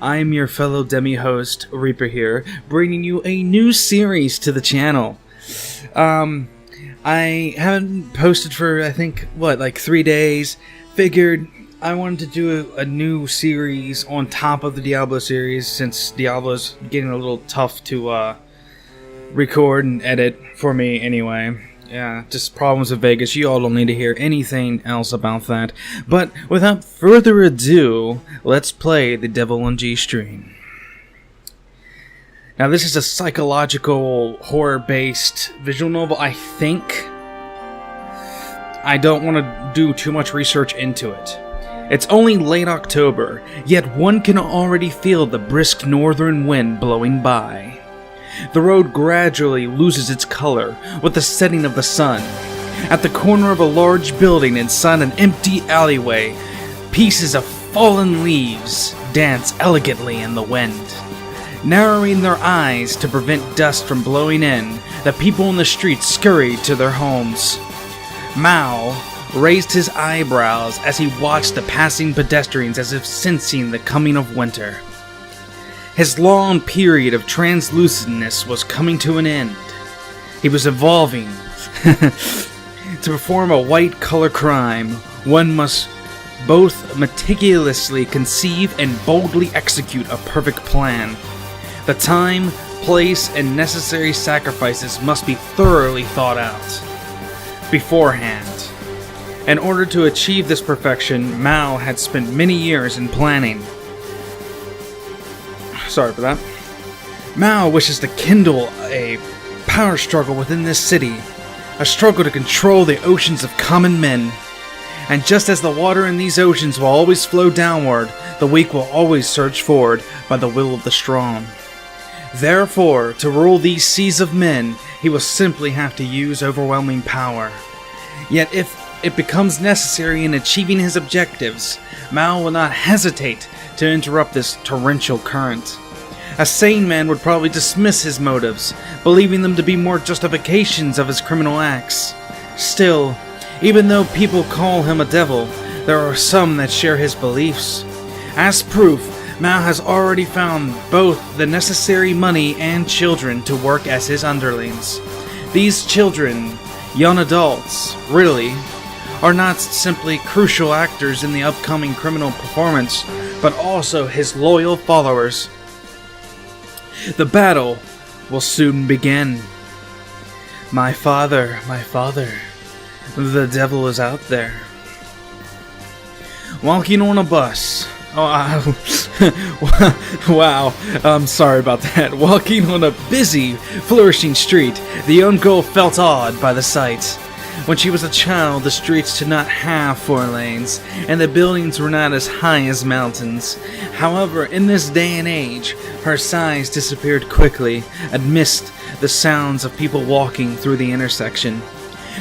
I'm your fellow demi-host, Reaper here, bringing you a new series to the channel. I haven't posted for, I think, 3 days. Figured I wanted to do a new series on top of the Diablo series, since Diablo's getting a little tough to record and edit for me anyway. Yeah, just problems with Vegas. You all don't need to hear anything else about that. But without further ado, let's play The Devil on G-String. Now, this is a psychological, horror-based visual novel, I think. I don't want to do too much research into it. It's only late October, yet one can already feel the brisk northern wind blowing by. The road gradually loses its color with the setting of the sun. At the corner of a large building inside an empty alleyway, pieces of fallen leaves dance elegantly in the wind. Narrowing their eyes to prevent dust from blowing in, the people in the street scurried to their homes. Maou raised his eyebrows as he watched the passing pedestrians as if sensing the coming of winter. His long period of translucentness was coming to an end. He was evolving. To perform a white-collar crime, one must both meticulously conceive and boldly execute a perfect plan. The time, place, and necessary sacrifices must be thoroughly thought out beforehand. In order to achieve this perfection, Maou had spent many years in planning. Sorry for that. Maou wishes to kindle a power struggle within this city, a struggle to control the oceans of common men. And just as the water in these oceans will always flow downward, the weak will always surge forward by the will of the strong. Therefore, to rule these seas of men, he will simply have to use overwhelming power. Yet if it becomes necessary in achieving his objectives, Maou will not hesitate to interrupt this torrential current. A sane man would probably dismiss his motives, believing them to be more justifications of his criminal acts. Still, even though people call him a devil, there are some that share his beliefs. As proof, Maou has already found both the necessary money and children to work as his underlings. These children, young adults, really, are not simply crucial actors in the upcoming criminal performance, but also his loyal followers. The battle will soon begin. My father, the devil is out there. Walking on a bus. Wow, I'm sorry about that. Walking on a busy, flourishing street, the young girl felt awed by the sight. When she was a child, the streets did not have 4 lanes, and the buildings were not as high as mountains. However, in this day and age, her sighs disappeared quickly amidst the sounds of people walking through the intersection.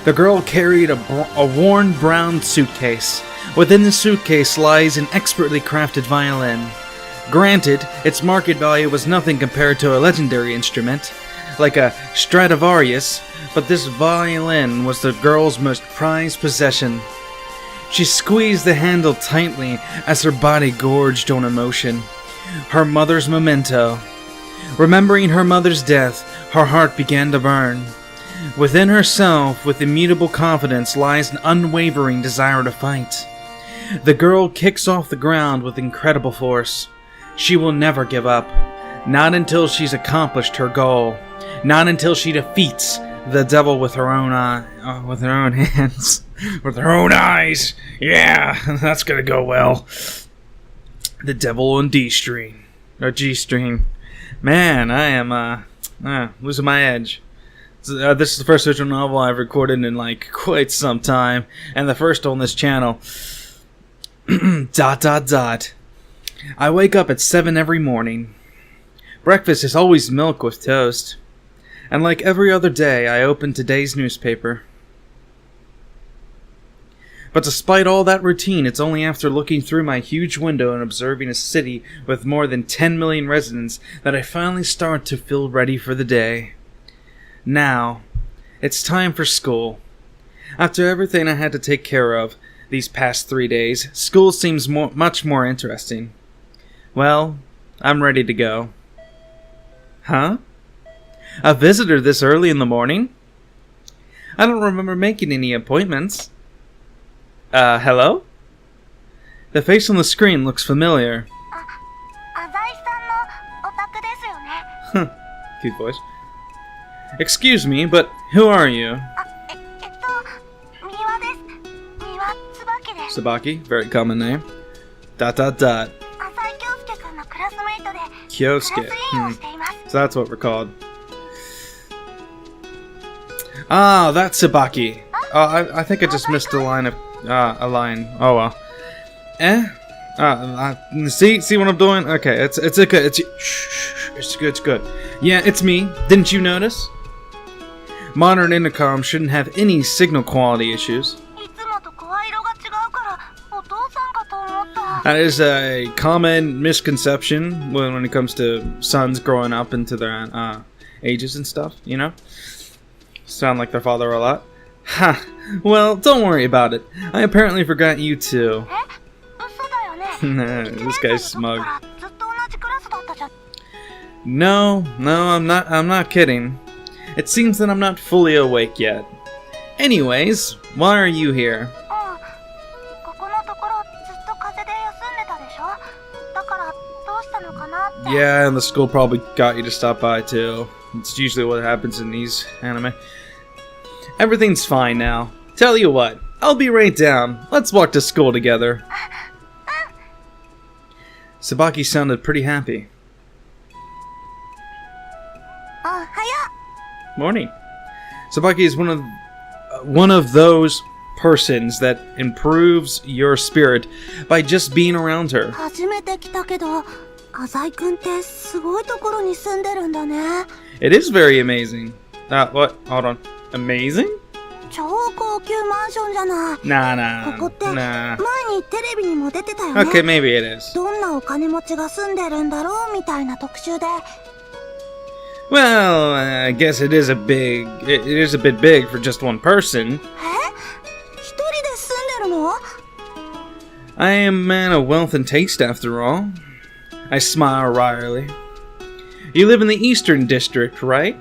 The girl carried a worn brown suitcase. Within the suitcase lies an expertly crafted violin. Granted, its market value was nothing compared to a legendary instrument, like a Stradivarius, but this violin was the girl's most prized possession. She squeezed the handle tightly as her body gorged on emotion. Her mother's memento. Remembering her mother's death, her heart began to burn. Within herself, with immutable confidence, lies an unwavering desire to fight. The girl kicks off the ground with incredible force. She will never give up. Not until she's accomplished her goal. Not until she defeats the devil with her own hands, with her own eyes. Yeah, that's gonna go well. The Devil on D-String, or G-String. Man, I am losing my edge. This is the first visual novel I've recorded in quite some time, and the first on this channel. ... I wake up at 7 every morning. Breakfast is always milk with toast. And like every other day, I open today's newspaper. But despite all that routine, it's only after looking through my huge window and observing a city with more than 10 million residents that I finally start to feel ready for the day. Now, it's time for school. After everything I had to take care of these past 3 days, school seems much more interesting. Well, I'm ready to go. Huh? A visitor this early in the morning? I don't remember making any appointments. Hello? The face on the screen looks familiar. Huh. Cute voice. Excuse me, but who are you? Tsubaki, very common name. ... Kyosuke. So that's what we're called. Ah, that's Tsubaki. Oh, I think I just missed a line of... a line. Oh well. See what I'm doing? Okay, it's okay. It's good. Yeah, it's me. Didn't you notice? Modern intercom shouldn't have any signal quality issues. That is a common misconception when it comes to sons growing up into their ages and stuff, you know? Sound like their father a lot. Ha! Well, don't worry about it. I apparently forgot you too. This guy's smug. No, I'm not kidding. It seems that I'm not fully awake yet. Anyways, why are you here? Yeah, and the school probably got you to stop by too. It's usually what happens in these anime. Everything's fine now. Tell you what, I'll be right down. Let's walk to school together. Tsubaki sounded pretty happy. Morning. Tsubaki is one of those persons that improves your spirit by just being around her. It is very amazing. What? Hold on. Amazing? Nah. Okay, maybe it is. Well, I guess it is a bit big for just one person. I am a man of wealth and taste after all. I smile wryly. You live in the Eastern District, right?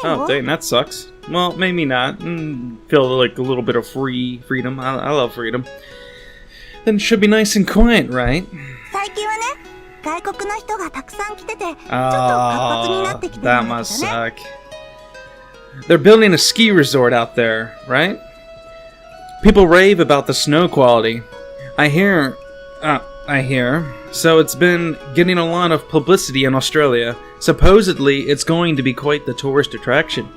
Oh, dang, that sucks. Well, maybe not. Feel like a little bit of freedom. I love freedom. Then it should be nice and quiet, right? Oh, that must suck. They're building a ski resort out there, right? People rave about the snow quality. I hear. So it's been getting a lot of publicity in Australia. Supposedly, it's going to be quite the tourist attraction.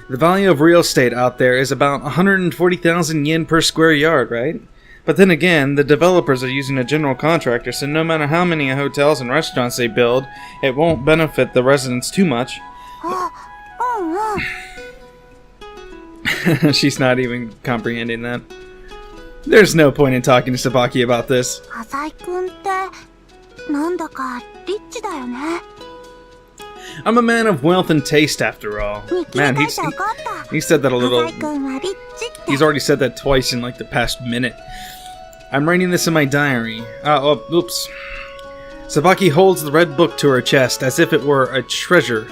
The value of real estate out there is about 140,000 yen per square yard, right? But then again, the developers are using a general contractor, so no matter how many hotels and restaurants they build, it won't benefit the residents too much. She's not even comprehending that. There's no point in talking to Tsubaki about this. I'm a man of wealth and taste after all. Man, he said that a little... He's already said that twice in like the past minute. I'm writing this in my diary. Oops. Tsubaki holds the red book to her chest as if it were a treasure.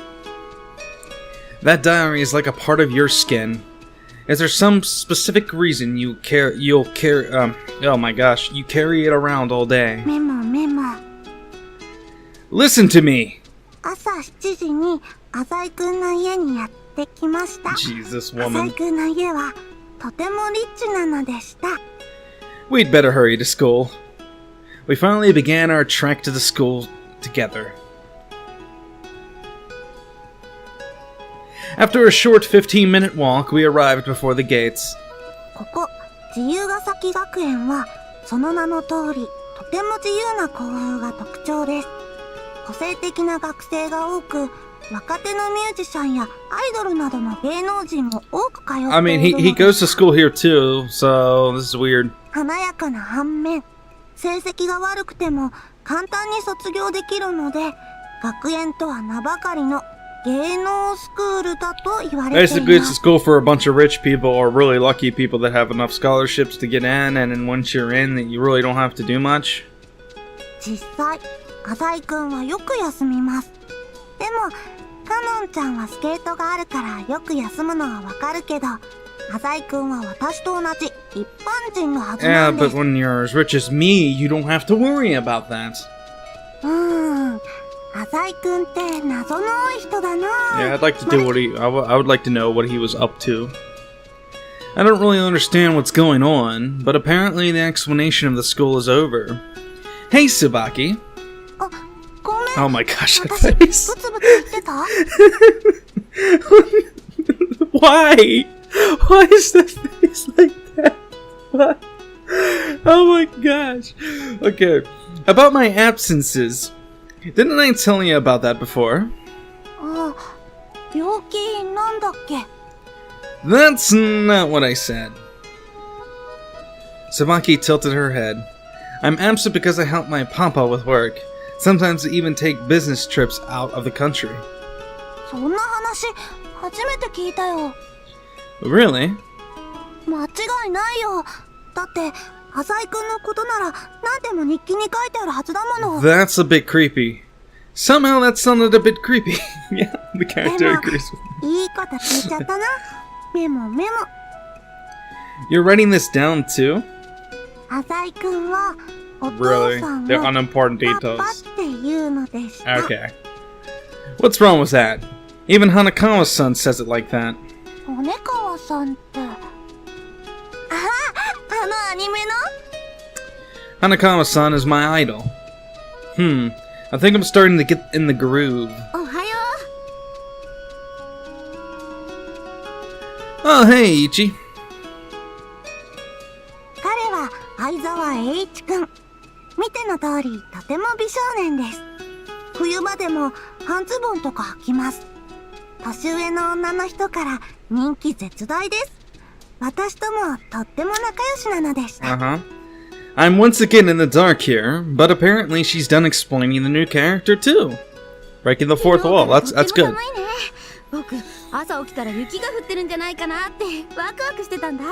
That diary is like a part of your skin. Is there some specific reason you carry it around all day? Listen to me! Jesus, woman. We'd better hurry to school. We finally began our trek to the school together. After a short 15-minute walk, we arrived before the gates. I mean, he goes to school here too, so this is weird. 芸能スクールだと言われてい Basically, ま it's a す。 school for a bunch of rich people or really lucky people that have enough scholarships to get in, and then once you're in, that you really don't have to do much. 実際、浅井くんはよく休みます。でも、かのんちゃんはスケートがあるからよく休むのはわかるけど、浅井くんは私と同じ一般人のはず Yeah, なんで but す。when you're as rich as me, you don't have to worry about that. 浅井くんって謎の多い人だな。 Yeah, I'd like to do what he. I would like to know what he was up to. I don't really understand what's going on, but apparently the explanation of the school is over. Hey, Tsubaki. あ、ごめん。 Oh my gosh, that 私、 face. ブツブツ言ってた？ Why? Why is the face like that? What? Oh my gosh. Okay. About my absences. Didn't I tell you about that before? あ、病気なんだっけ？ That's not what I said. Sabaki tilted her head. I'm absent because I help my papa with work. Sometimes I even take business trips out of the country. そんな話、初めて聞いたよ。 Really? 間違いないよ。だって、浅井くんのことなら何でも日記に書いてあるはずだもの。 That's a bit creepy. Somehow that sounded a bit creepy. Yeah, the で character も、 agrees with me. いいこと聞いちゃったな。メモメモ。 You're writing this down too? 浅井くんは、お父 Really? さん They're を unimportant パパ details. って言うのでした。 Okay. What's wrong with that? Even Hanakawa's son says it like that. 骨川さんって。あ、あのアニメの？ Hanakawa's son is my idol. I think I'm starting to get in the groove. おはよ Oh, hey, Ichi. う。彼は相沢栄一くん。見ての通り、とても美少年です。冬場でも半ズボンとか履きます。年上の女の人から人気絶大です。私ともとっても仲良しなのでした。Uh-huh. I'm once again in the dark here, but apparently she's done explaining the new character too. Breaking the fourth wall. That's good. 寒いね。僕、朝起きたら雪が降ってるんじゃないかなってワクワクしてたんだ。ね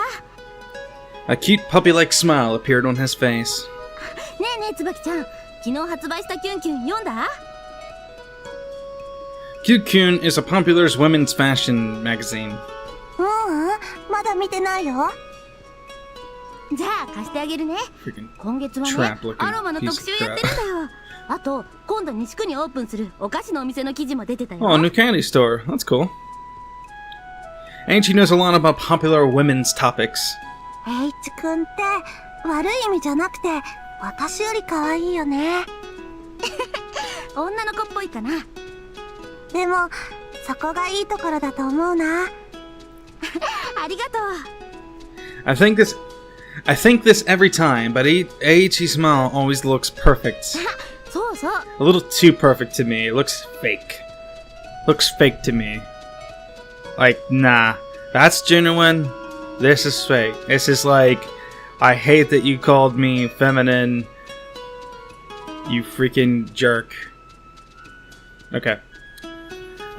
A cute puppy-like smile appeared on his face. えねえ、つばきちゃん。昨日発売したキュンキュン読んだ？ Kyukun is a popular women's fashion magazine. まだ見てないよ。じゃあ貸してあげるね。 Freaking 今月はね、 trap-looking アロマの piece 特 of 集やってるんだよ。あと、今度西区にオープンするお菓子のお店の記事も出てたよ。 Oh, a new candy store. That's cool. And she knows a lot about popular women's topics. 栄一くんって悪い意味じゃなくて私より可愛いよね。女の子っぽいかな。でもそこがいいところだと思うな。ありがとう。 I think this every time, but Aichi's smile always looks perfect. そうそう。 A little too perfect to me. It looks fake. Looks fake to me. Like, nah. That's genuine. This is fake. This is like, I hate that you called me feminine. You freaking jerk. Okay.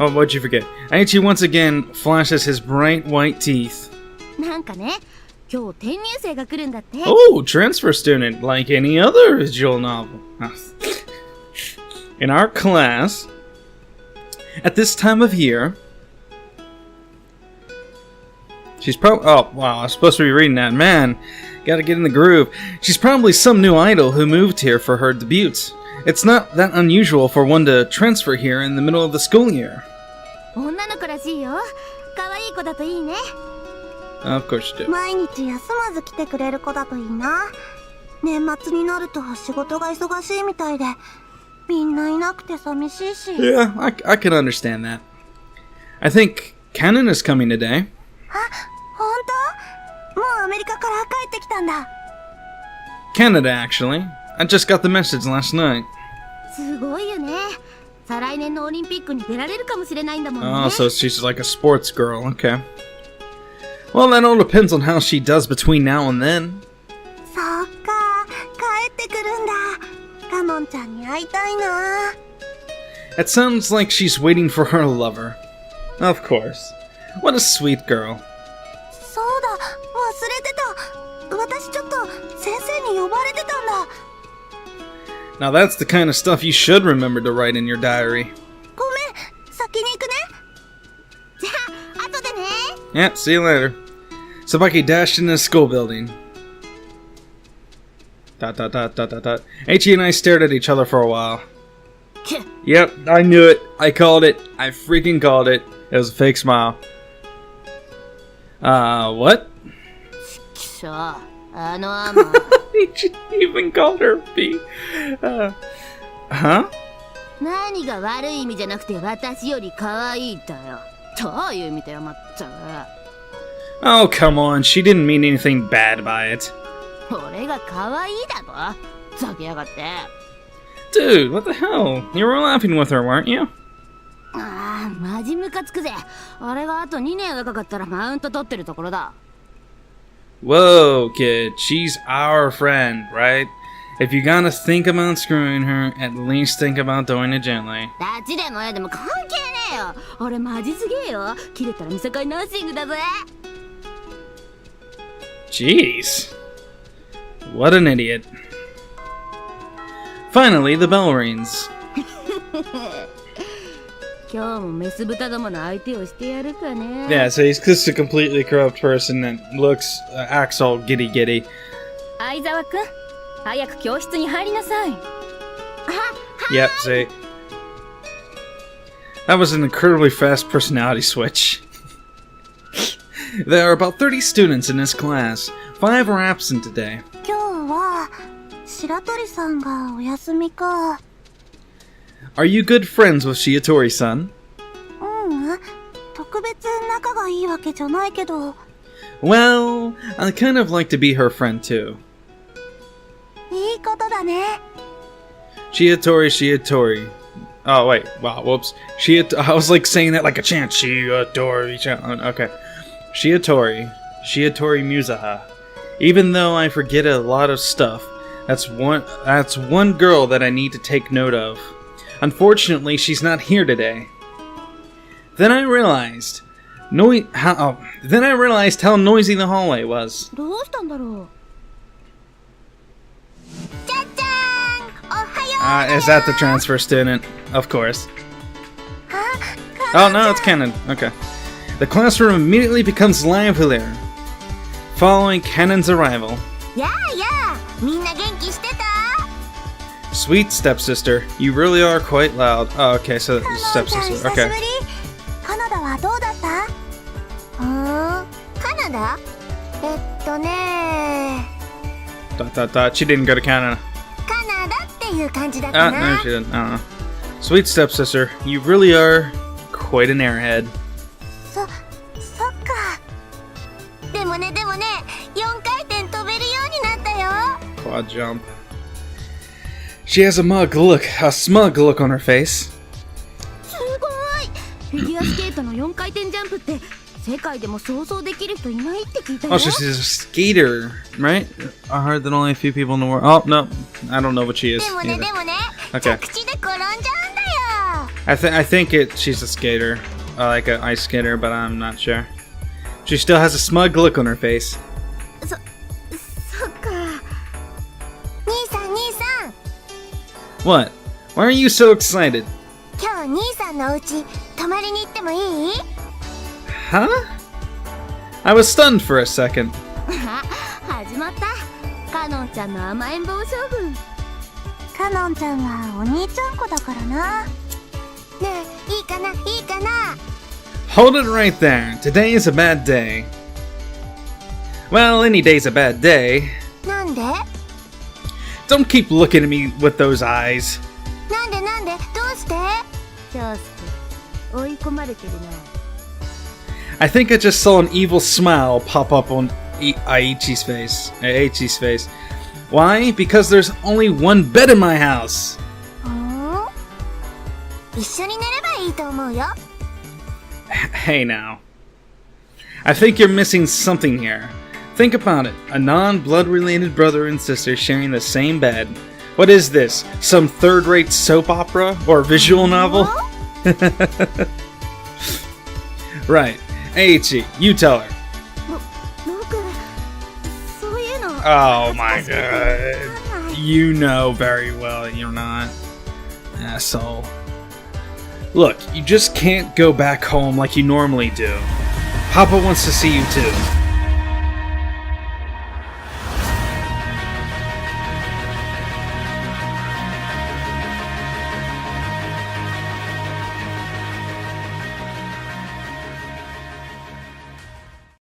Oh, what'd you forget? Aichi once again flashes his bright white teeth. なんかね、今日転入生が来るんだって。 Oh, transfer student, like any other visual novel. In our class, at this time of year, she's probably... Oh, wow, I was supposed to be reading that. Man, gotta get in the groove. She's probably some new idol who moved here for her debut. It's not that unusual for one to transfer here in the middle of the school year. 女の子らしいよ。可愛い子だといいね。 Of course you do. 毎日休まず来てくれる子だといいな。年末になると仕事が忙しいみたいでみんないなくて寂しいし。 Yeah, I can understand that. I think Canon is coming today. あ、本当？もうアメリカから帰ってきたんだ。 Canada, actually. I just got the message last night. すごいよね。再来年のオリンピックに出られるかもしれないんだもんね。 Oh, so she's like a sports girl. Okay. Well, that all depends on how she does between now and then. そっか、帰ってくるんだ。カノンちゃんに会いたいな。It sounds like she's waiting for her lover. Of course. What a sweet girl. そうだ、忘れてた。私ちょっと先生に呼ばれてたんだ。 Now that's the kind of stuff you should remember to write in your diary. ごめん、先に行くね。じゃあ、後でね。 Yeah, see you later. Sabaki dashed into the school building. ... Eiichi and I stared at each other for a while. Yep, I knew it. I called it. I freaking called it. It was a fake smile. What? きしょう、あのアマ。Eiichi even called her B. Huh? 何が悪い意味じゃなくて私より可愛いだよ。どういう意味だよ、まっちゃう。 Oh, come on. She didn't mean anything bad by it. 俺が可愛いだろ。ざけやがって。 Dude, what the hell? You were laughing with her, weren't you? ああ、マジムカつくぜ。あれがあと2年若かったらマウント取ってるところだ。 Whoa, kid. She's our friend, right? If you're gonna think about screwing her, at least think about doing it gently. ダチでもやでも関係ねえよ。俺マジすげえよ。切れたら見境ナッシングだぜ。 Jeez. What an idiot. Finally, the bell rings. 今日もメス豚どもの相手をしてやるかね。 Yeah, so he's just a completely corrupt person that acts all giddy. 相沢くん、早く教室に入りなさい。 Yep, see. That was an incredibly fast personality switch. There are about 30 students in this class. 5 are absent today. 今日は白鳥さんがお休みか。 Are you good friends with Shiatori-san? 特別仲がいいわけじゃないけど。 Well, I kind of like to be her friend too. いいことだね。 Shiatori. Oh, wait. Wow, whoops. I was like saying that like a chant. Shiatori. Okay. Shiatori Musaha. Even though I forget a lot of stuff, that's one girl that I need to take note of. Unfortunately, she's not here today. Then I realized how noisy the hallway was. どうしたんだろう。じゃじゃーん、おはよう。 Is that the transfer student? Of course. あ、 Oh no, it's Canon. Okay. The classroom immediately becomes livelier. Following Cannon's arrival. やあやあ、みんな元気してた？ Sweet stepsister, you really are quite loud. Oh, okay, so カノンちゃん stepsister. 久しぶ Okay. り。カナダはどうだった？カナダ？ね。 She didn't go to Canada. カナダっていう感じだったな。 No, she didn't. I don't know. Sweet stepsister, you really are quite an airhead. そっか。でもね、4回転飛べるようになったよ。 Quad jump. She has a smug look on her face. すごい。フィギュアスケートの4回転ジャンプって世界でも想像できる人いないって聞いたよ。 Oh, so she's a skater, right? I heard that only a few people in the world. Oh, no. I don't know what she is. でもね、 Okay. 着地で転んじゃうんだよ。 I think she's a skater. Like an ice skater, but I'm not sure. She still has a smug look on her face. そっか。兄さん。 What? Why are you so excited? 今日兄さんのお家泊まりに行ってもいい？ Huh? I was stunned for a second. 始まった。カノンちゃんの甘えん坊将軍。カノンちゃんはお兄ちゃん子だからな。ねえ、いいかな。 Hold it right there. Today is a bad day. Well, any day's a bad day. なんで？ Don't keep looking at me with those eyes. なんでどうして？どうして追い込まれてるな。 I think I just saw an evil smile pop up on Aichi's face. Why? Because there's only one bed in my house. 一緒に寝ればいいと思うよ。 Hey now. I think you're missing something here. Think about it. A non-blood related brother and sister sharing the same bed. What is this? Some third-rate soap opera or visual novel? Right. Aichi, you tell her. 僕そういうの Oh my 恥ずかしくてわかんない god. You know very well you're not. Asshole. Look, you just can't go back home like you normally do. Papa wants to see you too.